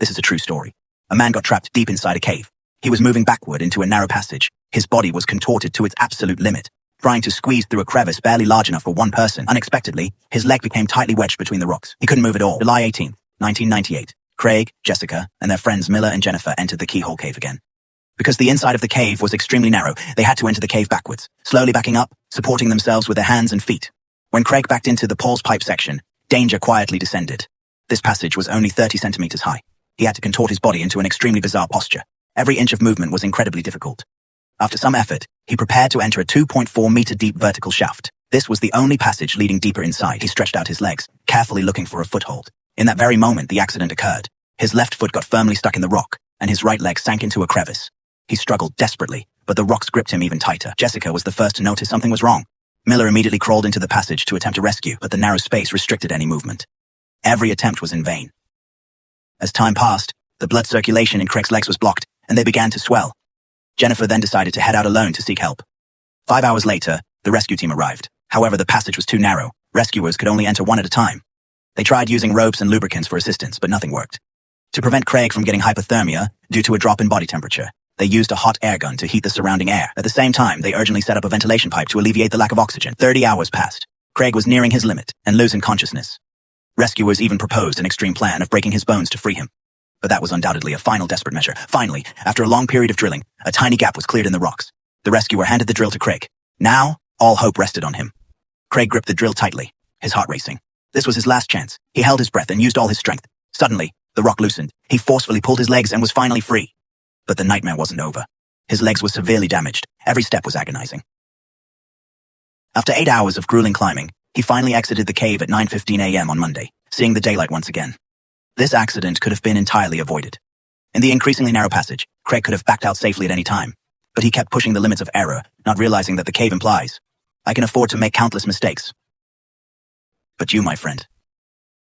This is a true story. A man got trapped deep inside a cave. He was moving backward into a narrow passage. His body was contorted to its absolute limit, trying to squeeze through a crevice barely large enough for one person. Unexpectedly, his leg became tightly wedged between the rocks. He couldn't move at all. July 18th, 1998. Craig, Jessica, and their friends Miller and Jennifer entered the Keyhole Cave again. Because the inside of the cave was extremely narrow, they had to enter the cave backwards, slowly backing up, supporting themselves with their hands and feet. When Craig backed into the Paul's Pipe section, danger quietly descended. This passage was only 30 centimeters high. He had to contort his body into an extremely bizarre posture. Every inch of movement was incredibly difficult. After some effort, he prepared to enter a 2.4-meter deep vertical shaft. This was the only passage leading deeper inside. He stretched out his legs, carefully looking for a foothold. In that very moment, the accident occurred. His left foot got firmly stuck in the rock, and his right leg sank into a crevice. He struggled desperately, but the rocks gripped him even tighter. Jessica was the first to notice something was wrong. Miller immediately crawled into the passage to attempt a rescue, but the narrow space restricted any movement. Every attempt was in vain. As time passed, the blood circulation in Craig's legs was blocked, and they began to swell. Jennifer then decided to head out alone to seek help. 5 hours later, the rescue team arrived. However, the passage was too narrow. Rescuers could only enter one at a time. They tried using ropes and lubricants for assistance, but nothing worked. To prevent Craig from getting hypothermia due to a drop in body temperature, they used a hot air gun to heat the surrounding air. At the same time, they urgently set up a ventilation pipe to alleviate the lack of oxygen. 30 hours passed. Craig was nearing his limit and losing consciousness. Rescuers even proposed an extreme plan of breaking his bones to free him. But that was undoubtedly a final desperate measure. Finally, after a long period of drilling, a tiny gap was cleared in the rocks. The rescuer handed the drill to Craig. Now, all hope rested on him. Craig gripped the drill tightly, his heart racing. This was his last chance. He held his breath and used all his strength. Suddenly, the rock loosened. He forcefully pulled his legs and was finally free. But the nightmare wasn't over. His legs were severely damaged. Every step was agonizing. After 8 hours of grueling climbing, he finally exited the cave at 9:15 a.m. on Monday, seeing the daylight once again. This accident could have been entirely avoided. In the increasingly narrow passage, Craig could have backed out safely at any time, but he kept pushing the limits of error, not realizing that the cave implies, I can afford to make countless mistakes. But you, my friend,